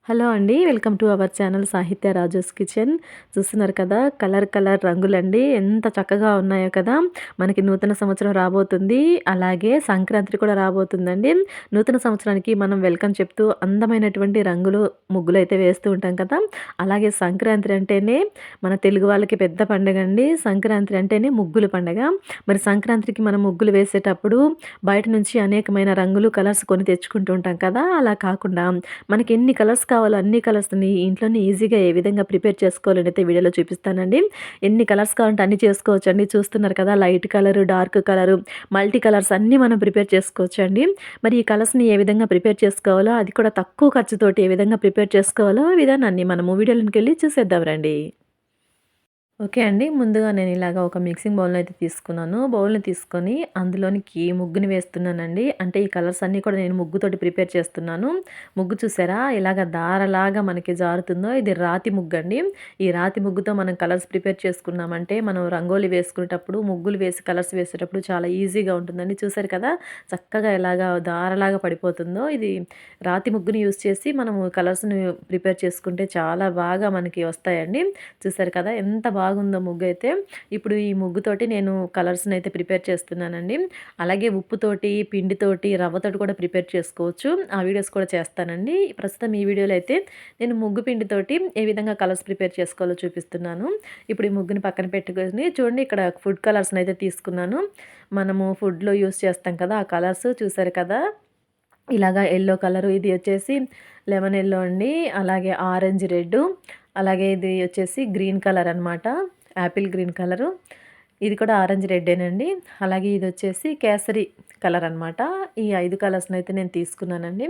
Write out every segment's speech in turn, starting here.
Hello అండి. Welcome to our channel సాహిత్య Raju's kitchen. చూస్తున్నారు కదా! కలర్ రంగులండి. ఎంత చక్కగా ఉన్నాయో కదా! మనకి నూతన సంవత్సరం రాబోతుంది. అలాగే సంక్రాంతి కూడా రాబోతుందండి. నూతన సంవత్సరానికి మనం వెల్కమ్ చెప్తూ అందమైనటువంటి రంగులు, ముగ్గులైతే వేస్తూ ఉంటాం కదా! అలాగే సంక్రాంతి అంటేనే మన తెలుగు వాళ్ళకి పెద్ద పండగండి. సంక్రాంతి అంటేనే ముగ్గుల పండగ. మరి సంక్రాంతికి మనం ముగ్గులు వేసేటప్పుడు బయట నుంచి అనేకమైన రంగులు, కలర్స్ కొని తెచ్చుకుంటూ ఉంటాం కదా! అలా కాకుండా మనకి ఎన్ని కలర్స్ కావాలో అన్ని కలర్స్‌ని ఇంట్లోనే ఈజీగా ఏ విధంగా ప్రిపేర్ చేసుకోవాలనైతే వీడియోలో చూపిస్తానండి. ఎన్ని కలర్స్ కావాలంటే అన్ని చేసుకోవచ్చండి. చూస్తున్నారు కదా! Light colour, dark colour, multi colours అన్నీ మనం ప్రిపేర్ చేసుకోవచ్చండి. మరి ఈ కలర్స్‌ని ఏ విధంగా ప్రిపేర్ చేసుకోవాలో, అది కూడా తక్కువ ఖర్చుతోటి ఏ విధంగా ప్రిపేర్ చేసుకోవాలో విధానాన్ని మనము వీడియోలోకెళ్ళి చూసేద్దాం రండి. ఓకే అండి. ముందుగా నేను ఇలాగ ఒక మిక్సింగ్ బౌల్‌ని అయితే తీసుకున్నాను. బౌల్‌ని తీసుకొని అందులోనికి ముగ్గుని వేస్తున్నానండి. అంటే ఈ కలర్స్ అన్నీ కూడా నేను ముగ్గుతోటి ప్రిపేర్ చేస్తున్నాను. ముగ్గు చూసారా? ఇలాగ దారలాగా మనకి జారుతుందో ఇది రాతి ముగ్గండి. ఈ రాతి ముగ్గుతో మనం కలర్స్ ప్రిపేర్ చేసుకున్నామంటే మనం రంగోలి వేసుకునేటప్పుడు, ముగ్గులు వేసి కలర్స్ వేసేటప్పుడు చాలా ఈజీగా ఉంటుందండి. చూసారు కదా! చక్కగా ఎలాగా దారలాగా పడిపోతుందో. ఇది రాతి ముగ్గుని యూజ్ చేసి మనము కలర్స్‌ని ప్రిపేర్ చేసుకుంటే చాలా బాగా మనకి వస్తాయండి. చూసారు కదా! ఎంత బాగుందో ముగ్గైతే. ఇప్పుడు ఈ ముగ్గుతోటి నేను కలర్స్‌నైతే ప్రిపేర్ చేస్తున్నానండి. అలాగే ఉప్పుతోటి, పిండితోటి, రవ్వతోటి కూడా ప్రిపేర్ చేసుకోవచ్చు. ఆ వీడియోస్ కూడా చేస్తానండి. ప్రస్తుతం ఈ వీడియోలో అయితే నేను ముగ్గు పిండితోటి ఏ విధంగా కలర్స్ ప్రిపేర్ చేసుకోవాలో చూపిస్తున్నాను. ఇప్పుడు ఈ ముగ్గుని పక్కన పెట్టుకొని చూడండి ఇక్కడ ఫుడ్ కలర్స్‌నైతే తీసుకున్నాను. మనము ఫుడ్‌లో యూజ్ చేస్తాం కదా! ఆ కలర్స్ చూసారు కదా! ఇలాగా యెల్లో కలరు ఇది వచ్చేసి లెమన్ యెల్లో అండి. అలాగే ఆరెంజ్ రెడ్డు, అలాగే ఇది వచ్చేసి గ్రీన్ కలర్ అనమాట. Apple green colour. ఇది కూడా ఆరెంజ్ రెడ్డేనండి. అలాగే ఇదొచ్చేసి కేసరి కలర్ అనమాట. ఈ 5 కలర్స్‌నైతే నేను తీసుకున్నానండి.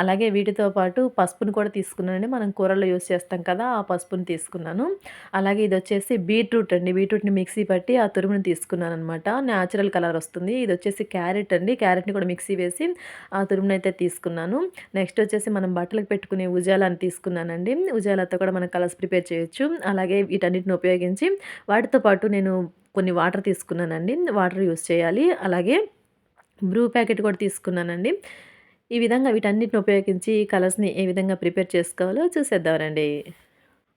అలాగే వీటితో పాటు పసుపుని కూడా తీసుకున్నానండి. మనం కూరల్లో యూజ్ చేస్తాం కదా! ఆ పసుపుని తీసుకున్నాను. అలాగే ఇదొచ్చేసి బీట్రూట్ అండి. బీట్రూట్‌ని మిక్సీ పట్టి ఆ తురుముని తీసుకున్నాననమాట. న్యాచురల్ కలర్ వస్తుంది. ఇదొచ్చేసి క్యారెట్ అండి. క్యారెట్‌ని కూడా మిక్సీ వేసి ఆ తురుమునైతే తీసుకున్నాను. నెక్స్ట్ వచ్చేసి మనం బట్టలకు పెట్టుకునే ఉజాలాని తీసుకున్నానండి. ఉజాలాతో కూడా మనం కలర్స్ ప్రిపేర్ చేయొచ్చు. అలాగే వీటన్నిటిని ఉపయోగించి వాటితో పాటు నేను కొన్ని వాటర్ తీసుకున్నానండి. వాటర్ యూజ్ చేయాలి. అలాగే బ్రూ ప్యాకెట్ కూడా తీసుకున్నానండి. ఈ విధంగా వీటన్నిటిని ఉపయోగించి కలర్స్‌ని ఏ విధంగా ప్రిపేర్ చేసుకోవాలో చూసేద్దాం రండి.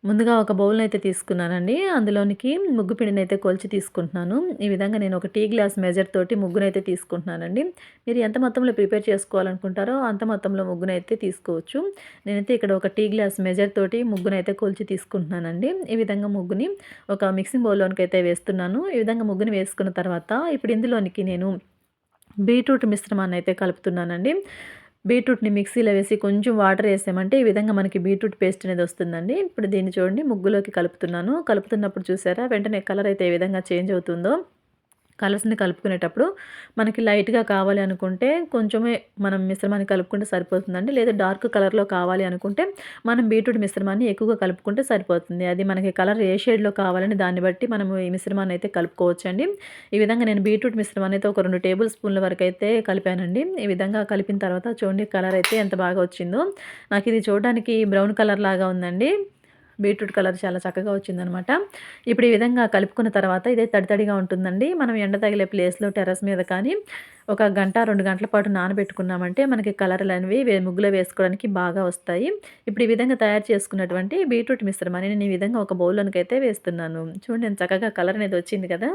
ముందుగా ఒక బౌల్‌నైతే తీసుకున్నానండి. అందులోనికి ముగ్గు పిండినైతే కొలిచి తీసుకుంటున్నాను. ఈ విధంగా నేను ఒక టీ గ్లాస్ మెజర్ తోటి ముగ్గునైతే తీసుకుంటున్నానండి. మీరు ఎంత మొత్తంలో ప్రిపేర్ చేసుకోవాలనుకుంటారో అంత మొత్తంలో ముగ్గునైతే తీసుకోవచ్చు. నేనైతే ఇక్కడ ఒక టీ గ్లాస్ మెజర్ తోటి ముగ్గునైతే కొలిచి తీసుకుంటున్నానండి. ఈ విధంగా ముగ్గుని ఒక మిక్సింగ్ బౌల్‌లోనికైతే వేస్తున్నాను. ఈ విధంగా ముగ్గుని వేసుకున్న తర్వాత ఇప్పుడు ఇందులోనికి నేను బీట్రూట్ మిశ్రమాన్నయితే కలుపుతున్నానండి. బీట్రూట్‌ని మిక్సీలో వేసి కొంచెం వాటర్ ఏసామంటే ఈ విధంగా మనకి బీట్రూట్ పేస్ట్ అనేది వస్తుందండి. ఇప్పుడు దీన్ని చూడండి ముగ్గులోకి కలుపుతున్నాను. కలుపుతున్నప్పుడు చూసారా వెంటనే కలర్ అయితే ఏ విధంగా చేంజ్ అవుతుందో. కలర్స్‌ని కలుపుకునేటప్పుడు మనకి లైట్‌గా కావాలి అనుకుంటే కొంచెమే మనం మిశ్రమాన్ని కలుపుకుంటే సరిపోతుందండి. లేదా డార్క్ కలర్‌లో కావాలి అనుకుంటే మనం బీట్రూట్ మిశ్రమాన్ని ఎక్కువగా కలుపుకుంటే సరిపోతుంది. అది మనకి కలర్ ఏ షేడ్‌లో కావాలని దాన్ని బట్టి మనము ఈ మిశ్రమాన్ని అయితే కలుపుకోవచ్చండి. ఈ విధంగా నేను బీట్రూట్ మిశ్రమాన్ని అయితే ఒక 2 టేబుల్ స్పూన్ల వరకైతే కలిపానండి. ఈ విధంగా కలిపిన తర్వాత చూడండి కలర్ అయితే ఎంత బాగా వచ్చిందో. నాకిది చూడడానికి బ్రౌన్ కలర్ లాగా ఉందండి. బీట్రూట్ కలర్ చాలా చక్కగా వచ్చిందనమాట. ఇప్పుడు ఈ విధంగా కలుపుకున్న తర్వాత ఇదే తడి తడిగా ఉంటుందండి. మనం ఎండ తగిలే ప్లేస్‌లో టెర్రస్ మీద కానీ ఒక గంట, 2 గంటల పాటు నానబెట్టుకున్నామంటే మనకి కలర్‌లనేవి ముగ్గులో వేసుకోవడానికి బాగా వస్తాయి. ఇప్పుడు ఈ విధంగా తయారు చేసుకున్నటువంటి బీట్రూట్ మిశ్రమాన్ని నేను ఈ విధంగా ఒక బౌల్‌లోనికైతే వేస్తున్నాను. చూడండి ఎంత చక్కగా కలర్ అనేది వచ్చింది కదా!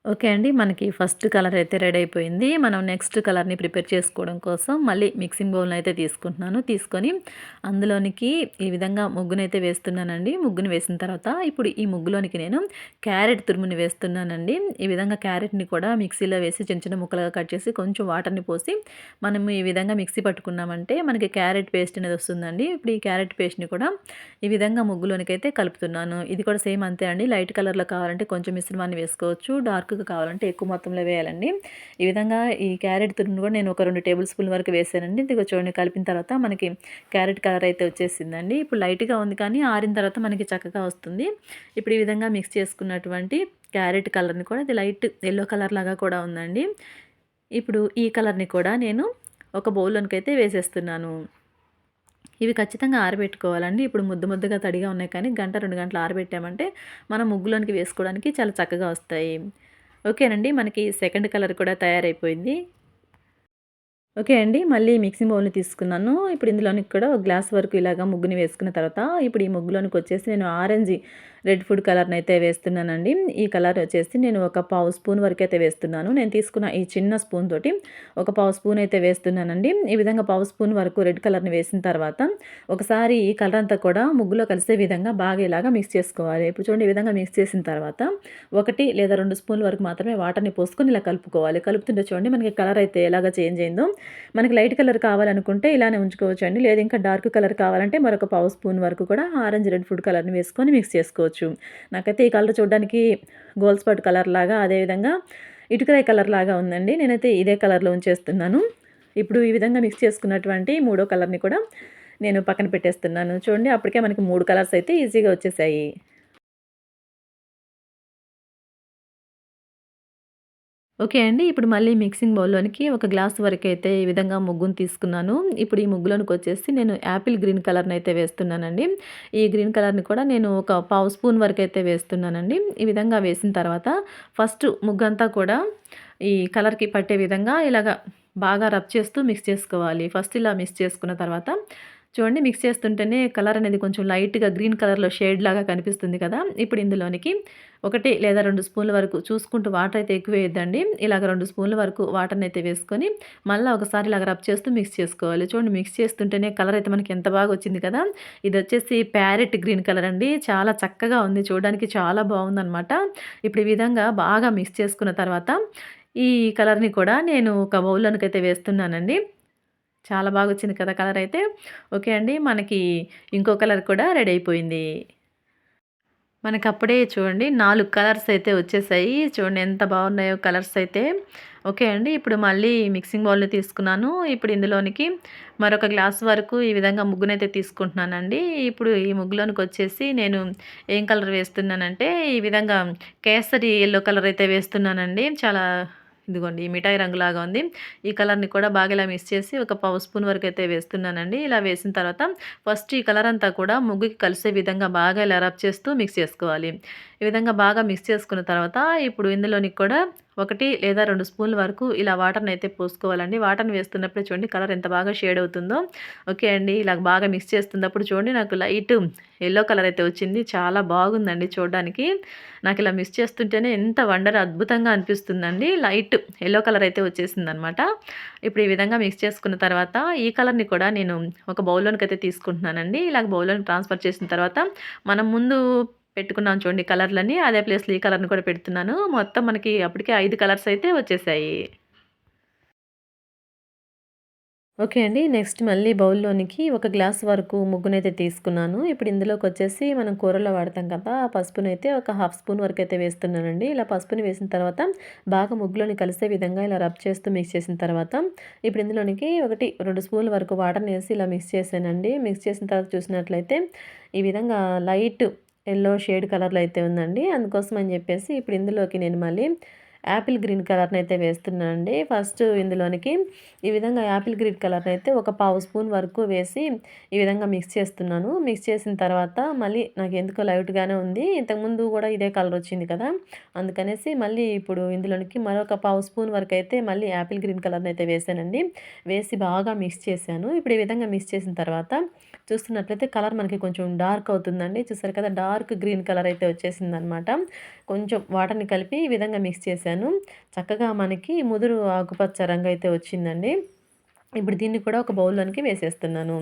ఓకే అండి. మనకి ఫస్ట్ కలర్ అయితే రెడీ అయిపోయింది. మనం నెక్స్ట్ కలర్‌ని ప్రిపేర్ చేసుకోవడం కోసం మళ్ళీ మిక్సింగ్ బౌల్‌ని అయితే తీసుకుంటున్నాను. తీసుకొని అందులోనికి ఈ విధంగా ముగ్గునైతే వేస్తున్నానండి. ముగ్గుని వేసిన తర్వాత ఇప్పుడు ఈ ముగ్గులోనికి నేను క్యారెట్ తురుముని వేస్తున్నానండి. ఈ విధంగా క్యారెట్‌ని కూడా మిక్సీలో వేసి చిన్న చిన్న ముక్కలుగా కట్ చేసి కొంచెం వాటర్‌ని పోసి మనం ఈ విధంగా మిక్సీ పట్టుకున్నామంటే మనకి క్యారెట్ పేస్ట్ అనేది వస్తుందండి. ఇప్పుడు ఈ క్యారెట్ పేస్ట్‌ని కూడా ఈ విధంగా ముగ్గులోనికైతే కలుపుతున్నాను. ఇది కూడా సేమ్ అంతే అండి. లైట్ కలర్‌లో కావాలంటే కొంచెం మిశ్రమాన్ని వేసుకోవచ్చు. డార్క్‌గా కావాలంటే ఎక్కువ మొత్తంలో వేయాలండి. ఈ విధంగా ఈ క్యారెట్ తురుమును కూడా నేను ఒక 2 టేబుల్ స్పూన్ల వరకు వేసానండి. ఇదిగో చూడండి కలిపిన తర్వాత మనకి క్యారెట్ కలర్ అయితే వచ్చేసిందండి. ఇప్పుడు లైట్‌గా ఉంది కానీ ఆరిన తర్వాత మనకి చక్కగా వస్తుంది. ఇప్పుడు ఈ విధంగా మిక్స్ చేసుకున్నటువంటి క్యారెట్ కలర్‌ని కూడా ఇది లైట్ యెల్లో కలర్ లాగా కూడా ఉందండి. ఇప్పుడు ఈ కలర్‌ని కూడా నేను ఒక బౌల్‌లోనికైతే వేసేస్తున్నాను. ఇవి ఖచ్చితంగా ఆరబెట్టుకోవాలండి. ఇప్పుడు ముద్ద ముద్దగా తడిగా ఉన్నాయి కానీ గంట, 2 గంటలు ఆరబెట్టామంటే మనం ముగ్గులోనికి వేసుకోవడానికి చాలా చక్కగా వస్తాయి. ఓకేనండి. మనకి సెకండ్ కలర్ కూడా తయారైపోయింది. ఓకే అండి. మళ్ళీ మిక్సింగ్ బౌల్‌ని తీసుకున్నాను. ఇప్పుడు ఇందులోనికి కూడా ఒక గ్లాస్ వరకు ఇలాగా ముగ్గుని వేసుకున్న తర్వాత, ఇప్పుడు ఈ ముగ్గులోనికొచ్చేసి నేను ఆరెంజ్ రెడ్ ఫుడ్ కలర్‌నయితే వేస్తున్నానండి. ఈ కలర్ వచ్చేసి నేను ఒక పావు స్పూన్ వరకైతే వేస్తున్నాను. నేను తీసుకున్న ఈ చిన్న స్పూన్ తోటి ఒక పావు స్పూన్ అయితే వేస్తున్నానండి. ఈ విధంగా పావు స్పూన్ వరకు రెడ్ కలర్‌ని వేసిన తర్వాత, ఒకసారి ఈ కలర్ అంతా కూడా ముగ్గులో కలిసే విధంగా బాగా ఇలాగా మిక్స్ చేసుకోవాలి. ఇప్పుడు చూడండి ఈ విధంగా మిక్స్ చేసిన తర్వాత, 1 లేదా 2 స్పూన్ల వరకు మాత్రమే వాటర్‌ని పోసుకొని ఇలా కలుపుకోవాలి. కలుపుతుంటే చూడండి మనకి కలర్ అయితే ఎలాగా చేంజ్ అయిందో, మనకి లైట్ కలర్ కావాలనుకుంటే ఇలానే ఉంచుకోవచ్చండి. లేదు ఇంకా డార్క్ కలర్ కావాలంటే మరొక పావు స్పూన్ వరకు కూడా ఆరెంజ్ రెడ్ ఫుడ్ కలర్‌ని వేసుకొని మిక్స్ చేసుకోవచ్చు. నాకైతే ఈ కలర్ చూడడానికి గోల్డ్ స్పాట్ కలర్ లాగా, అదేవిధంగా ఇటుకరాయి కలర్ లాగా ఉందండి. నేనైతే ఇదే కలర్‌లో ఉంచేస్తున్నాను. ఇప్పుడు ఈ విధంగా మిక్స్ చేసుకున్నటువంటి మూడో కలర్‌ని కూడా నేను పక్కన పెట్టేస్తున్నాను. చూడండి అప్పటికే మనకి 3 కలర్స్ అయితే ఈజీగా వచ్చేసాయి. ఓకే అండి. ఇప్పుడు మళ్ళీ మిక్సింగ్ బౌల్‌లోనికి ఒక గ్లాస్ వరకైతే ఈ విధంగా ముగ్గుని తీసుకున్నాను. ఇప్పుడు ఈ ముగ్గులోనికొచ్చేసి నేను యాపిల్ గ్రీన్ కలర్‌నైతే వేస్తున్నానండి. ఈ గ్రీన్ కలర్‌ని కూడా నేను ఒక పావు స్పూన్ వరకైతే వేస్తున్నానండి. ఈ విధంగా వేసిన తర్వాత ఫస్ట్ ముగ్గంతా కూడా ఈ కలర్‌కి పట్టే విధంగా ఇలాగ బాగా రబ్ చేస్తూ మిక్స్ చేసుకోవాలి. ఫస్ట్ ఇలా మిక్స్ చేసుకున్న తర్వాత చూడండి మిక్స్ చేస్తుంటేనే కలర్ అనేది కొంచెం లైట్‌గా గ్రీన్ కలర్‌లో షేడ్ లాగా కనిపిస్తుంది కదా! ఇప్పుడు ఇందులోనికి 1 లేదా 2 స్పూన్ల వరకు చూసుకుంటూ వాటర్ అయితే ఎక్కువ వేయొద్దండి. ఇలాగ 2 స్పూన్ల వరకు వాటర్‌నైతే వేసుకొని మళ్ళా ఒకసారి ఇలాగ రబ్ చేస్తూ మిక్స్ చేసుకోవాలి. చూడండి మిక్స్ చేస్తుంటేనే కలర్ అయితే మనకి ఎంత బాగా వచ్చింది కదా! ఇదొచ్చేసి ప్యారెట్ గ్రీన్ కలర్ అండి. చాలా చక్కగా ఉంది. చూడడానికి చాలా బావుందనమాట. ఇప్పుడు ఈ విధంగా బాగా మిక్స్ చేసుకున్న తర్వాత ఈ కలర్‌ని కూడా నేను ఒక బౌల్‌లోనికైతే వేస్తున్నానండి. చాలా బాగొచ్చింది కదా కలరైతే. ఓకే అండి. మనకి ఇంకో కలర్ కూడా రెడీ అయిపోయింది. మనకప్పుడే చూడండి 4 కలర్స్ అయితే వచ్చేసాయి. చూడండి ఎంత బాగున్నాయో కలర్స్ అయితే. ఓకే అండి. ఇప్పుడు మళ్ళీ మిక్సింగ్ బౌల్‌ని తీసుకున్నాను. ఇప్పుడు ఇందులోనికి మరొక గ్లాస్ వరకు ఈ విధంగా ముగ్గునైతే తీసుకుంటున్నానండి. ఇప్పుడు ఈ ముగ్గులోనికొచ్చేసి నేను ఏం కలర్ వేస్తున్నానంటే, ఈ విధంగా కేసరి యెల్లో కలర్ అయితే వేస్తున్నానండి. చాలా ఇదిగోండి ఈ మిఠాయి రంగులాగా ఉంది. ఈ కలర్‌ని కూడా బాగా ఇలా మిక్స్ చేసి ఒక పావు స్పూన్ వరకైతే వేస్తున్నానండి. ఇలా వేసిన తర్వాత ఫస్ట్ ఈ కలర్ అంతా కూడా ముగ్గుకి కలిసే విధంగా బాగా ఇలా రబ్ చేస్తూ మిక్స్ చేసుకోవాలి. ఈ విధంగా బాగా మిక్స్ చేసుకున్న తర్వాత ఇప్పుడు ఇందులోనికి కూడా 1 లేదా 2 స్పూన్ల వరకు ఇలా వాటర్‌నైతే పోసుకోవాలండి. వాటర్‌ని వేస్తున్నప్పుడే చూడండి కలర్ ఎంత బాగా షేడ్ అవుతుందో. ఓకే అండి. ఇలా బాగా మిక్స్ చేస్తున్నప్పుడు చూడండి నాకు లైట్ యెల్లో కలర్ అయితే వచ్చింది. చాలా బాగుందండి చూడడానికి. నాకిలా మిక్స్ చేస్తుంటేనే ఎంత అద్భుతంగా అనిపిస్తుందండి. లైట్ యెల్లో కలర్ అయితే వచ్చేసిందనమాట. ఇప్పుడు ఈ విధంగా మిక్స్ చేసుకున్న తర్వాత ఈ కలర్‌ని కూడా నేను ఒక బౌల్‌లోనికైతే తీసుకుంటున్నానండి. ఇలాగ బౌల్‌లోనికి ట్రాన్స్‌ఫర్ చేసిన తర్వాత మనం ముందు పెట్టుకున్నాం చూడండి కలర్‌లని, అదే ప్లేస్‌లో ఈ కలర్‌ని కూడా పెడుతున్నాను. మొత్తం మనకి అప్పటికే 5 కలర్స్ అయితే వచ్చేసాయి. ఓకే అండి. నెక్స్ట్ మళ్ళీ బౌల్‌లోనికి ఒక గ్లాస్ వరకు ముగ్గునైతే తీసుకున్నాను. ఇప్పుడు ఇందులోకొచ్చేసి మనం కూరల్లో వాడతాం కదా! ఆ పసుపునైతే ఒక హాఫ్ స్పూన్ వరకైతే వేస్తున్నానండి. ఇలా పసుపుని వేసిన తర్వాత బాగా ముగ్గులోని కలిసే విధంగా ఇలా రబ్ చేస్తూ మిక్స్ చేసిన తర్వాత ఇప్పుడు ఇందులోనికి 2 స్పూన్ల వరకు వాటర్‌నేసి ఇలా మిక్స్ చేశానండి. మిక్స్ చేసిన తర్వాత చూసినట్లయితే ఈ విధంగా లైట్ యెల్లో షేడ్ కలర్‌లో అయితే ఉందండి. అందుకోసం అని చెప్పేసి ఇప్పుడు ఇందులోకి నేను మళ్ళీ యాపిల్ గ్రీన్ కలర్‌నైతే వేస్తున్నానండి. ఫస్ట్ ఇందులోనికి ఈ విధంగా యాపిల్ గ్రీన్ కలర్‌నైతే ఒక పావు స్పూన్ వరకు వేసి ఈ విధంగా మిక్స్ చేస్తున్నాను. మిక్స్ చేసిన తర్వాత మళ్ళీ నాకెందుకో లైట్‌గానే ఉంది. ఇంతకుముందు కూడా ఇదే కలర్ వచ్చింది కదా! అందుకనేసి మళ్ళీ ఇప్పుడు ఇందులోనికి మరొక పావు స్పూన్ వరకైతే మళ్ళీ యాపిల్ గ్రీన్ కలర్‌నైతే వేసానండి. వేసి బాగా మిక్స్ చేశాను. ఇప్పుడు ఈ విధంగా మిక్స్ చేసిన తర్వాత చూస్తున్నట్లయితే కలర్ మనకి కొంచెం డార్క్ అవుతుందండి. చూసారు కదా! డార్క్ గ్రీన్ కలర్ అయితే వచ్చేసిందనమాట. కొంచెం వాటర్‌ని కలిపి ఈ విధంగా మిక్స్ చేశాను. చక్కగా మనకి ముదురు ఆకుపచ్చ రంగయితే వచ్చిందండి. ఇప్పుడు దీన్ని కూడా ఒక బౌల్‌లోనికి వేసేస్తున్నాను.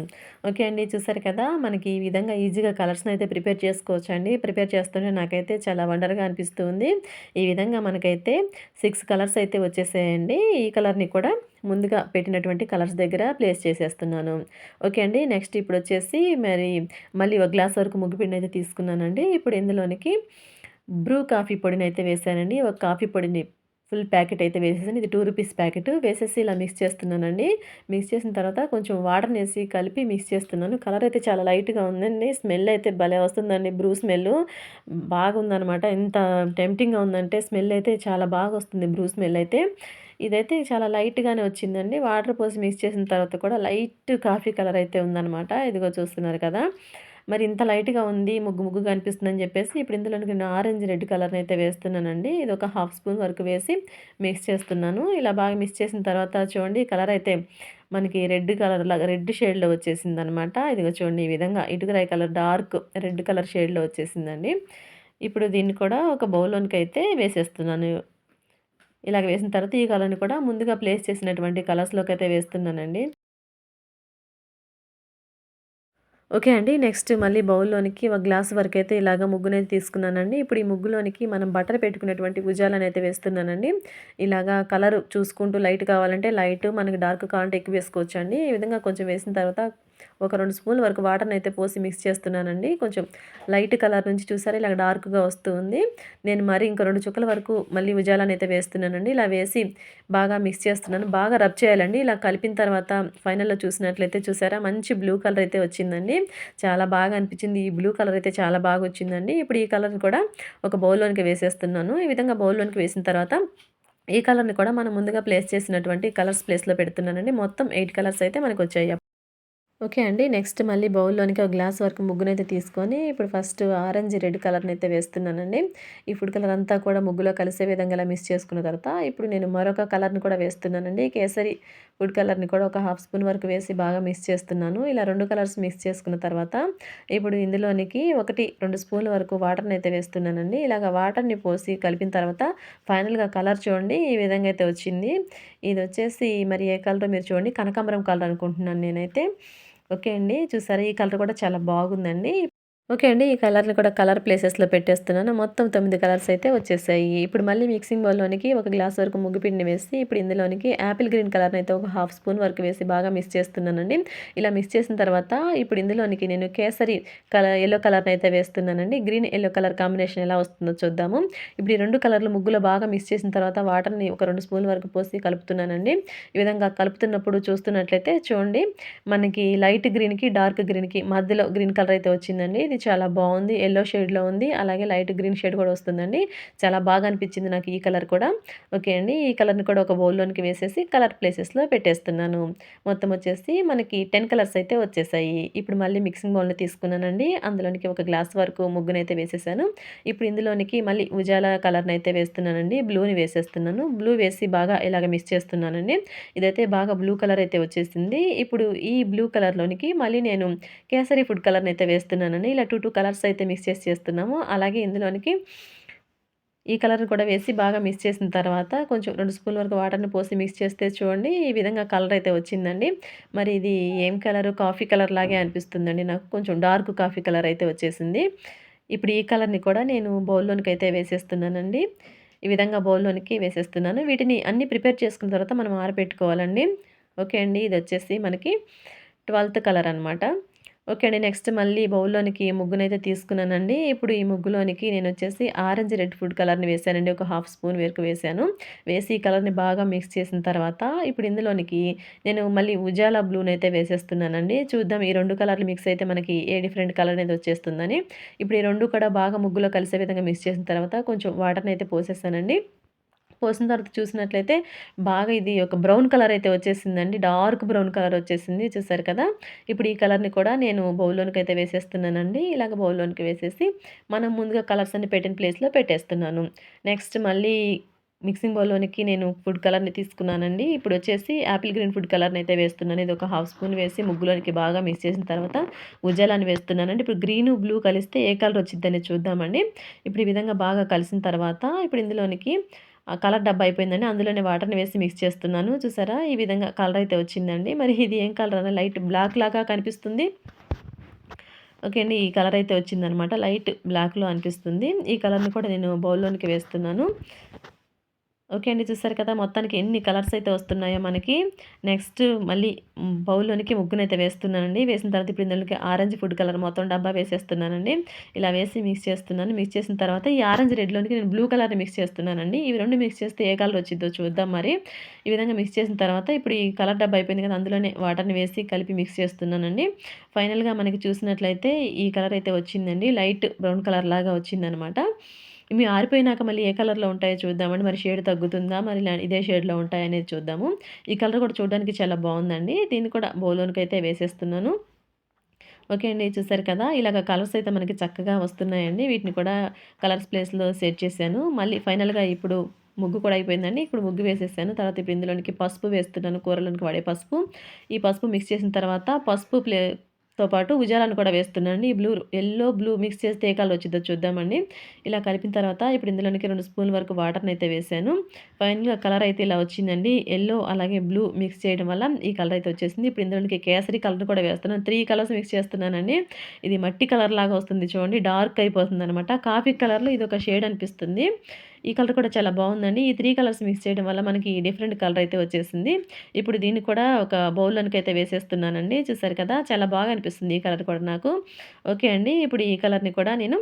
ఓకే అండి. చూసారు కదా! మనకి ఈ విధంగా ఈజీగా కలర్స్‌నయితే ప్రిపేర్ చేసుకోవచ్చండి. ప్రిపేర్ చేస్తుంటే నాకైతే చాలా వండర్‌గా అనిపిస్తూ ఉంది. ఈ విధంగా మనకైతే 6 కలర్స్ అయితే వచ్చేసాయండి. ఈ కలర్‌ని కూడా ముందుగా పెట్టినటువంటి కలర్స్ దగ్గర ప్లేస్ చేసేస్తున్నాను. ఓకే అండి. నెక్స్ట్ ఇప్పుడొచ్చేసి మళ్ళీ ఒక గ్లాస్ వరకు ముగ్గు పిండయితే తీసుకున్నానండి. ఇప్పుడు ఇందులోనికి బ్రూ కాఫీ పొడినైతే వేశానండి. ఒక కాఫీ పొడిని ఫుల్ ప్యాకెట్ అయితే వేసేసాను. ఇది రూ. 2 ప్యాకెట్. వేసేసి ఇలా మిక్స్ చేస్తున్నానండి. మిక్స్ చేసిన తర్వాత కొంచెం వాటర్‌నేసి కలిపి మిక్స్ చేస్తున్నాను. కలర్ అయితే చాలా లైట్‌గా ఉందండి. స్మెల్ అయితే భలే వస్తుందండి. బ్రూ స్మెల్లు బాగుందనమాట. ఎంత టెంప్టింగ్‌గా ఉందంటే స్మెల్ అయితే చాలా బాగొస్తుంది బ్రూ స్మెల్ అయితే. ఇదైతే చాలా లైట్‌గానే వచ్చిందండి. వాటర్ పోసి మిక్స్ చేసిన తర్వాత కూడా లైట్ కాఫీ కలర్ అయితే ఉందనమాట. ఇదిగో చూస్తున్నారు కదా! మరి ఇంత లైట్‌గా ఉంది, ముగ్గుగా అనిపిస్తుందని చెప్పేసి ఇప్పుడు ఇందులోనికి నేను ఆరెంజ్, రెడ్ కలర్‌నయితే వేస్తున్నానండి. ఇది ఒక హాఫ్ స్పూన్ వరకు వేసి మిక్స్ చేస్తున్నాను. ఇలా బాగా మిక్స్ చేసిన తర్వాత చూడండి కలర్ అయితే మనకి రెడ్ కలర్ లాగా రెడ్ షేడ్‌లో వచ్చేసిందనమాట. ఇదిగో చూడండి ఈ విధంగా ఇటుకరాయి కలర్ డార్క్ రెడ్ కలర్ షేడ్‌లో వచ్చేసిందండి. ఇప్పుడు దీన్ని కూడా ఒక బౌల్‌లోనికైతే వేసేస్తున్నాను. ఇలాగ వేసిన తర్వాత ఈ కలర్‌ని కూడా ముందుగా ప్లేస్ చేసినటువంటి కలర్స్‌లోకైతే వేస్తున్నానండి. ఓకే అండి. నెక్స్ట్ మళ్ళీ బౌల్‌లోనికి ఒక గ్లాస్ వరకైతే ఇలాగ ముగ్గునైతే తీసుకున్నానండి. ఇప్పుడు ఈ ముగ్గులోనికి మనం బటర్ పెట్టుకునేటువంటి భుజాలనైతే వేస్తున్నానండి. ఇలాగా కలర్ చూసుకుంటూ లైట్ కావాలంటే లైట్, మనకి డార్క్ కావాలంటే ఎక్కువ వేసుకోవచ్చండి. ఈ విధంగా కొంచెం వేసిన తర్వాత ఒక 2 స్పూన్ల వరకు వాటర్‌నైతే పోసి మిక్స్ చేస్తున్నానండి. కొంచెం లైట్ కలర్ నుంచి చూసారా ఇలాగ డార్క్‌గా వస్తూ ఉంది. నేను మరి ఇంకో 2 చుక్కల వరకు మళ్ళీ ఉజాలనైతే వేస్తున్నానండి. ఇలా వేసి బాగా మిక్స్ చేస్తున్నాను. బాగా రబ్ చేయాలండి. ఇలా కలిపిన తర్వాత ఫైనల్‌లో చూసినట్లయితే చూసారా మంచి బ్లూ కలర్ అయితే వచ్చిందండి. చాలా బాగా అనిపించింది. ఈ బ్లూ కలర్ అయితే చాలా బాగొచ్చిందండి. ఇప్పుడు ఈ కలర్‌ని కూడా ఒక బౌల్‌లోనికి వేసేస్తున్నాను. ఈ విధంగా బౌల్‌లోనికి వేసిన తర్వాత ఈ కలర్‌ని కూడా మనం ముందుగా ప్లేస్ చేసినటువంటి కలర్స్ ప్లేస్‌లో పెడుతున్నానండి. మొత్తం 8 కలర్స్ అయితే మనకొచ్చాయి. ఓకే అండి. నెక్స్ట్ మళ్ళీ బౌల్‌లోనికి ఒక గ్లాస్ వరకు ముగ్గునైతే తీసుకొని, ఇప్పుడు ఫస్ట్ ఆరెంజ్, రెడ్ కలర్‌నైతే వేస్తున్నానండి. ఈ ఫుడ్ కలర్ అంతా కూడా ముగ్గులో కలిసే విధంగా ఇలా మిక్స్ చేసుకున్న తర్వాత, ఇప్పుడు నేను మరొక కలర్‌ని కూడా వేస్తున్నానండి. కేసరి ఫుడ్ కలర్‌ని కూడా ఒక హాఫ్ స్పూన్ వరకు వేసి బాగా మిక్స్ చేస్తున్నాను. ఇలా 2 కలర్స్ మిక్స్ చేసుకున్న తర్వాత, ఇప్పుడు ఇందులోనికి 2 స్పూన్ల వరకు వాటర్‌నైతే వేస్తున్నానండి. ఇలాగ వాటర్‌ని పోసి కలిపిన తర్వాత, ఫైనల్‌గా కలర్ చూడండి ఈ విధంగా అయితే వచ్చింది. ఇదొచ్చేసి మరి ఏ కలరో మీరు చూడండి. కనకాంబరం కలర్ అనుకుంటున్నాను నేనైతే. ఓకే అండి. చూసారా ఈ కలర్ కూడా చాలా బాగుందండి. ఓకే అండి. ఈ కలర్‌ని కూడా కలర్ ప్లేసెస్‌లో పెట్టేస్తున్నాను. మొత్తం 9 కలర్స్ అయితే వచ్చేసాయి. ఇప్పుడు మళ్ళీ మిక్సింగ్ బౌల్‌లోనికి ఒక గ్లాస్ వరకు ముగ్గు పిండిని వేసి, ఇప్పుడు ఇందులోనికి యాపిల్ గ్రీన్ కలర్‌నైతే ఒక హాఫ్ స్పూన్ వరకు వేసి బాగా మిక్స్ చేస్తున్నానండి. ఇలా మిక్స్ చేసిన తర్వాత ఇప్పుడు ఇందులోనికి నేను కేసరి యెల్లో కలర్‌నైతే వేస్తున్నానండి. గ్రీన్, యెల్లో కలర్ కాంబినేషన్ ఎలా వస్తుందో చూద్దాము. ఇప్పుడు ఈ 2 కలర్లు ముగ్గులో బాగా మిక్స్ చేసిన తర్వాత వాటర్‌ని ఒక 2 స్పూన్ల వరకు పోసి కలుపుతున్నానండి. ఈ విధంగా కలుపుతున్నప్పుడు చూస్తున్నట్లయితే చూడండి మనకి లైట్ గ్రీన్‌కి, డార్క్ గ్రీన్‌కి మధ్యలో గ్రీన్ కలర్ అయితే వచ్చిందండి. ఇది చాలా బావుంది. యెల్లో షేడ్‌లో ఉంది. అలాగే లైట్ గ్రీన్ షేడ్ కూడా వస్తుందండి. చాలా బాగా అనిపించింది నాకు ఈ కలర్ కూడా. ఓకే అండి. ఈ కలర్‌ని కూడా ఒక బౌల్‌లోనికి వేసేసి కలర్ ప్లేసెస్‌లో పెట్టేస్తున్నాను. మొత్తం వచ్చేసి మనకి 10 కలర్స్ అయితే వచ్చేసాయి. ఇప్పుడు మళ్ళీ మిక్సింగ్ బౌల్‌ని తీసుకున్నానండి. అందులోనికి ఒక గ్లాస్ వరకు ముగ్గునైతే వేసేసాను. ఇప్పుడు ఇందులోనికి మళ్ళీ ఉజాలా కలర్‌నైతే వేస్తున్నానండి. బ్లూని వేసేస్తున్నాను. బ్లూ వేసి బాగా ఇలాగ మిక్స్ చేస్తున్నానండి. ఇదైతే బాగా బ్లూ కలర్ అయితే వచ్చేసింది. ఇప్పుడు ఈ బ్లూ కలర్‌లోనికి మళ్ళీ నేను కేసరి ఫుడ్ కలర్‌నైతే వేస్తున్నానండి. ఇలా 2 కలర్స్ అయితే మిక్స్ చేసి చేస్తున్నాము. అలాగే ఇందులోనికి ఈ కలర్‌ని కూడా వేసి బాగా మిక్స్ చేసిన తర్వాత కొంచెం 2 స్పూన్ల వరకు వాటర్‌ని పోసి మిక్స్ చేస్తే చూడండి ఈ విధంగా కలర్ అయితే వచ్చిందండి. మరి ఇది ఏం కలరు కాఫీ కలర్ లాగే అనిపిస్తుందండి నాకు. కొంచెం డార్క్ కాఫీ కలర్ అయితే వచ్చేసింది. ఇప్పుడు ఈ కలర్‌ని కూడా నేను బౌల్‌లోనికైతే వేసేస్తున్నానండి. ఈ విధంగా బౌల్‌లోనికి వేసేస్తున్నాను. వీటిని అన్నీ ప్రిపేర్ చేసుకున్న తర్వాత మనం ఆరబెట్టుకోవాలండి. ఓకే అండి. ఇదొచ్చేసి మనకి 12థ్ కలర్ అనమాట. ఓకే అండి. నెక్స్ట్ మళ్ళీ బౌల్‌లోనికి ముగ్గునైతే తీసుకున్నానండి. ఇప్పుడు ఈ ముగ్గులోనికి నేనొచ్చేసి ఆరెంజ్, రెడ్ ఫుడ్ కలర్‌ని వేశానండి. ఒక హాఫ్ స్పూన్ వరకు వేశాను. వేసి ఈ కలర్‌ని బాగా మిక్స్ చేసిన తర్వాత ఇప్పుడు ఇందులోనికి నేను మళ్ళీ ఉజాలా బ్లూనైతే వేసేస్తున్నానండి. చూద్దాం ఈ 2 కలర్‌లు మిక్స్ అయితే మనకి ఏ డిఫరెంట్ కలర్ అనేది వచ్చేస్తుందని. ఇప్పుడు ఈ 2 కూడా బాగా ముగ్గులో కలిసే విధంగా మిక్స్ చేసిన తర్వాత కొంచెం వాటర్‌నైతే పోసేసానండి. పోసిన తర్వాత చూసినట్లయితే బాగా ఇది ఒక బ్రౌన్ కలర్ అయితే వచ్చేసిందండి. డార్క్ బ్రౌన్ కలర్ వచ్చేసింది. చూసారు కదా! ఇప్పుడు ఈ కలర్‌ని కూడా నేను బౌల్‌లోనికైతే వేసేస్తున్నానండి. ఇలాగ బౌల్‌లోనికి వేసేసి మనం ముందుగా కలర్స్ అన్ని పెట్టిన ప్లేస్‌లో పెట్టేస్తున్నాను. నెక్స్ట్ మళ్ళీ మిక్సింగ్ బౌల్‌లోనికి నేను ఫుడ్ కలర్‌ని తీసుకున్నానండి. ఇప్పుడొచ్చేసి యాపిల్ గ్రీన్ ఫుడ్ కలర్‌ని అయితే వేస్తున్నాను. ఇది ఒక హాఫ్ స్పూన్ వేసి ముగ్గులోనికి బాగా మిక్స్ చేసిన తర్వాత ఉజాలాని వేస్తున్నానండి. ఇప్పుడు గ్రీను, బ్లూ కలిస్తే ఏ కలర్ వచ్చిద్దనేది చూద్దామండి. ఇప్పుడు ఈ విధంగా బాగా కలిసిన తర్వాత ఇప్పుడు ఇందులోనికి కలర్ డబ్బా అయిపోయిందండి. అందులోనే వాటర్‌ని వేసి మిక్స్ చేస్తున్నాను. చూసారా? ఈ విధంగా కలర్ అయితే వచ్చిందండి. మరి ఇది ఏం కలర్ అని లైట్ బ్లాక్ లాగా కనిపిస్తుంది. ఓకే అండి. ఈ కలర్ అయితే వచ్చిందనమాట. లైట్ బ్లాక్‌లో అనిపిస్తుంది. ఈ కలర్‌ని కూడా నేను బౌల్‌లోనికి వేస్తున్నాను. ఓకే అండి. చూసారు కదా! మొత్తానికి ఎన్ని కలర్స్ అయితే వస్తున్నాయో మనకి. నెక్స్ట్ మళ్ళీ బౌల్‌లోనికి ముగ్గునైతే వేస్తున్నానండి. వేసిన తర్వాత ఇప్పుడు ఇందులోకి ఆరెంజ్ ఫుడ్ కలర్ మొత్తం డబ్బా వేసేస్తున్నానండి. ఇలా వేసి మిక్స్ చేస్తున్నాను. మిక్స్ చేసిన తర్వాత ఈ ఆరెంజ్ రెడ్‌లోనికి నేను బ్లూ కలర్‌ని మిక్స్ చేస్తున్నానండి. ఇవి 2 మిక్స్ చేస్తే ఏ కలర్ వచ్చిద్దో చూద్దాం మరి. ఈ విధంగా మిక్స్ చేసిన తర్వాత ఇప్పుడు ఈ కలర్ డబ్బా అయిపోయింది కదా! అందులోనే వాటర్‌ని వేసి కలిపి మిక్స్ చేస్తున్నానండి. ఫైనల్‌గా మనకి చూసినట్లయితే ఈ కలర్ అయితే వచ్చిందండి. లైట్ బ్రౌన్ కలర్ లాగా వచ్చిందనమాట. ఇవి ఆరిపోయినాక మళ్ళీ ఏ కలర్‌లో ఉంటాయో చూద్దామండి. మరి షేడ్ తగ్గుతుందా? మరి ఇదే షేడ్‌లో ఉంటాయనేది చూద్దాము. ఈ కలర్ కూడా చూడడానికి చాలా బావుందండి. దీన్ని కూడా బౌల్‌లోనికైతే వేసేస్తున్నాను. ఓకే అండి. చూసారు కదా! ఇలాగ కలర్స్ అయితే మనకి చక్కగా వస్తున్నాయండి. వీటిని కూడా కలర్స్ ప్లేస్‌లో సెట్ చేశాను. మళ్ళీ ఫైనల్‌గా ఇప్పుడు ముగ్గు కూడా అయిపోయిందండి. ఇప్పుడు ముగ్గు వేసేసాను. తర్వాత ఇప్పుడు ఇందులోనికి పసుపు వేస్తున్నాను. కూరలోనికి వాడే పసుపు. ఈ పసుపు మిక్స్ చేసిన తర్వాత పసుపు తో పాటు ఉజాలను కూడా వేస్తున్నానండి. ఈ యెల్లో, బ్లూ మిక్స్ చేస్తే ఏ కలర్ వచ్చిద్దో చూద్దామండి. ఇలా కలిపిన తర్వాత ఇప్పుడు ఇందులోనికి 2 స్పూన్ల వరకు వాటర్‌నయితే వేశాను. ఫైనల్‌గా కలర్ అయితే ఇలా వచ్చిందండి. యెల్లో అలాగే బ్లూ మిక్స్ చేయడం వల్ల ఈ కలర్ అయితే వచ్చేసింది. ఇప్పుడు ఇందులోనికి కేసరి కలర్ కూడా వేస్తున్నాను. 3 కలర్స్ మిక్స్ చేస్తున్నానండి. ఇది మట్టి కలర్ లాగా వస్తుంది చూడండి. డార్క్ అయిపోతుందనమాట. కాఫీ కలర్‌లో ఇదొక షేడ్ అనిపిస్తుంది. ఈ కలర్ కూడా చాలా బావుందండి. ఈ 3 కలర్స్ మిక్స్ చేయడం వల్ల మనకి డిఫరెంట్ కలర్ అయితే వచ్చేసింది. ఇప్పుడు దీన్ని కూడా ఒక బౌల్‌లోనికైతే వేసేస్తున్నానండి. చూసారు కదా! చాలా బాగా అనిపిస్తుంది ఈ కలర్ కూడా నాకు. ఓకే అండి. ఇప్పుడు ఈ కలర్‌ని కూడా నేను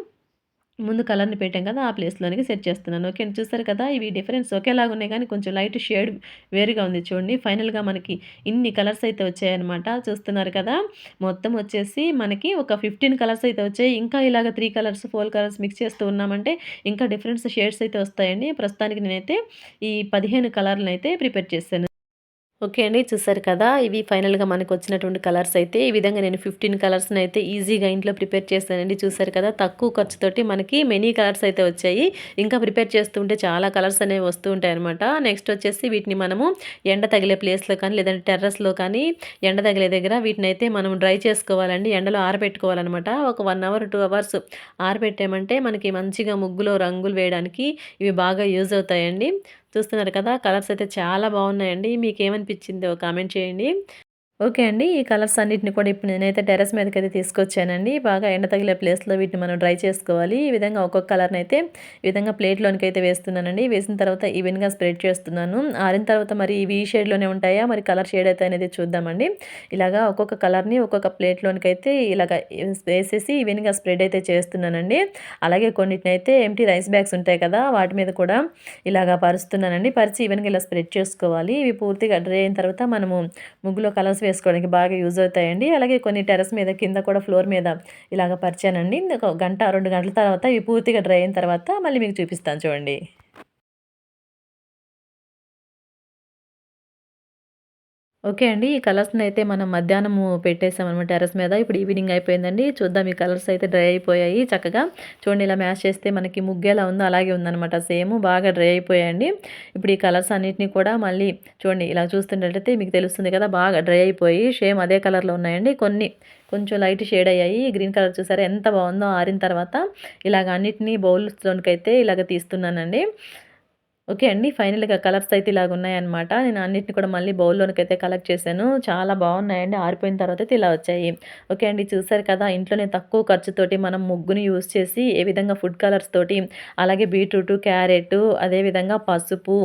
ముందు కలర్‌ని పెట్టాం కదా! ఆ ప్లేస్‌లోనికి సెట్ చేస్తున్నాను. ఓకే అండి. చూసారు కదా! ఇవి డిఫరెన్స్ ఒకేలాగున్నాయి గానీ కొంచెం లైట్ షేడ్ వేరుగా ఉంది చూడండి. ఫైనల్‌గా మనకి ఇన్ని కలర్స్ అయితే వచ్చాయన్నమాట. చూస్తున్నారు కదా! మొత్తం వచ్చేసి మనకి ఒక 15 కలర్స్ అయితే వచ్చాయి. ఇంకా ఇలాగ 3 కలర్స్, 4 కలర్స్ మిక్స్ చేస్తూ ఉన్నామంటే ఇంకా డిఫరెన్స్ షేడ్స్ అయితే వస్తాయండి. ప్రస్తుతానికి నేనైతే ఈ 15 కలర్‌లనైతే ప్రిపేర్ చేశాను. ఓకే అండి. చూసారు కదా! ఇవి ఫైనల్‌గా మనకొచ్చినటువంటి కలర్స్ అయితే ఈ విధంగా నేను 15 కలర్స్‌నైతే ఈజీగా ఇంట్లో ప్రిపేర్ చేశానండి. చూసారు కదా! తక్కువ ఖర్చుతోటి మనకి మెనీ కలర్స్ అయితే వచ్చాయి. ఇంకా ప్రిపేర్ చేస్తుంటే చాలా కలర్స్ అనేవి వస్తూ ఉంటాయన్నమాట. నెక్స్ట్ వచ్చేసి వీటిని మనము ఎండ తగిలే ప్లేస్‌లో కానీ, లేదంటే టెర్రస్‌లో కానీ ఎండ తగిలే దగ్గర వీటినైతే మనం డ్రై చేసుకోవాలండి. ఎండలో ఆరబెట్టుకోవాలన్నమాట. ఒక 1 అవర్, 2 అవర్స్ ఆరబెట్టామంటే మనకి మంచిగా ముగ్గులో రంగులు వేయడానికి ఇవి బాగా యూజ్ అవుతాయండి. చూస్తున్నారు కదా! కలర్స్ అయితే చాలా బాగున్నాయండి. మీకేమనిపించిందో కామెంట్ చేయండి. ఓకే అండి. ఈ కలర్స్ అన్నిటిని కూడా ఇప్పుడు నేనైతే టెర్రస్ మీదకైతే తీసుకొచ్చానండి. బాగా ఎండ తగిలే ప్లేస్‌లో వీటిని మనం డ్రై చేసుకోవాలి. ఈ విధంగా ఒక్కొక్క కలర్‌నైతే ఈ విధంగా ప్లేట్‌లోనికైతే వేస్తున్నానండి. వేసిన తర్వాత ఈవెన్‌గా స్ప్రెడ్ చేస్తున్నాను. ఆరిన తర్వాత మరి ఇవి ఈ షేడ్‌లోనే ఉంటాయా? మరి కలర్ షేడ్ అయితే అనేది చూద్దామండి. ఇలాగా ఒక్కొక్క కలర్‌ని ఒక్కొక్క ప్లేట్‌లోనికైతే ఇలాగ వేసేసి ఈవెన్‌గా స్ప్రెడ్ అయితే చేస్తున్నానండి. అలాగే కొన్నిటినైతే ఎంప్టీ రైస్ బ్యాగ్స్ ఉంటాయి కదా! వాటి మీద కూడా ఇలాగా పరుస్తున్నానండి. పరిచి ఈవెన్‌గా ఇలా స్ప్రెడ్ చేసుకోవాలి. ఇవి పూర్తిగా డ్రై అయిన తర్వాత మనము ముగ్గులో కలర్స్ వేసుకోవడానికి బాగా యూజ్ అవుతాయండి. అలాగే కొన్ని టెర్రస్ మీద కింద కూడా ఫ్లోర్ మీద ఇలాగ పరిచానండి. ఒక గంట, 2 గంటల తర్వాత ఇవి పూర్తిగా డ్రై అయిన తర్వాత మళ్ళీ మీకు చూపిస్తాను చూడండి. ఓకే అండి. ఈ కలర్స్‌నైతే మనం మధ్యాహ్నము పెట్టేసామనమాట టెర్రస్ మీద. ఇప్పుడు ఈవినింగ్ అయిపోయిందండి. చూద్దాం ఈ కలర్స్ అయితే డ్రై అయిపోయాయి చక్కగా. చూడండి ఇలా మ్యాష్ చేస్తే మనకి ముగ్గెలా ఉందో అలాగే ఉందనమాట సేమ్. బాగా డ్రై అయిపోయాయండి. ఇప్పుడు ఈ కలర్స్ అన్నిటిని కూడా మళ్ళీ చూడండి ఇలా చూస్తున్నట్టయితే మీకు తెలుస్తుంది కదా! బాగా డ్రై అయిపోయి సేమ్ అదే కలర్‌లో ఉన్నాయండి. కొన్ని కొంచెం లైట్ షేడ్ అయ్యాయి. గ్రీన్ కలర్ చూసారా ఎంత బావుందో ఆరిన తర్వాత. ఇలాగ అన్నిటిని బౌల్స్‌లోనికైతే ఇలాగ తీస్తున్నానండి. ఓకే అండి. ఫైనల్‌గా కలర్స్ అయితే ఇలాగున్నాయన్నమాట. నేను అన్నిటిని కూడా మళ్ళీ బౌల్‌లోనికైతే కలెక్ట్ చేశాను. చాలా బావున్నాయండి. ఆరిపోయిన తర్వాతయితే ఇలా వచ్చాయి. ఓకే అండి. చూసారు కదా! ఇంట్లోనే తక్కువ ఖర్చుతోటి మనం ముగ్గుని యూజ్ చేసి ఏ విధంగా ఫుడ్ కలర్స్ తోటి అలాగే బీట్రూటు, క్యారెటు అదేవిధంగా పసుపు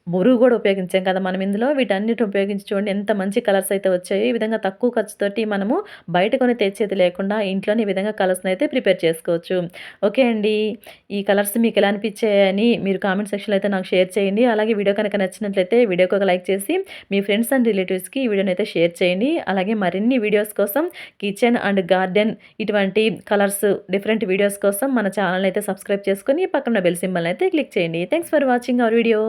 బొరుగు గూడా ఉపయోగించాం కదా! మనం ఇందులో వీటన్నిటిని ఉపయోగించి చూడండి ఎంత మంచి కలర్స్ అయితే వచ్చాయో. ఈ విధంగా తక్కువ ఖర్చుతోటి మనము బయట కొని తెచ్చేది లేకుండా ఇంట్లోనే ఈ విధంగా కలర్స్‌నైతే ప్రిపేర్ చేసుకోవచ్చు. ఓకే అండి. ఈ కలర్స్ మీకెలా అనిపిచ్చాయని మీరు కామెంట్ సెక్షన్‌లో అయితే నాకు షేర్ చేయండి. అలాగే వీడియో కనుక నచ్చినట్లయితే వీడియోకి ఒక లైక్ చేసి మీ ఫ్రెండ్స్ అండ్ రిలేటివ్స్‌కి ఈ వీడియోనైతే షేర్ చేయండి. అలాగే మరిన్ని వీడియోస్ కోసం కిచెన్ అండ్ గార్డెన్ ఇటువంటి కలర్స్ డిఫరెంట్ వీడియోస్ కోసం మన ఛానెల్‌ని అయితే సబ్స్క్రైబ్ చేసుకొని పక్కన బెల్ సింబల్‌ని అయితే క్లిక్ చేయండి. Thanks for watching our video.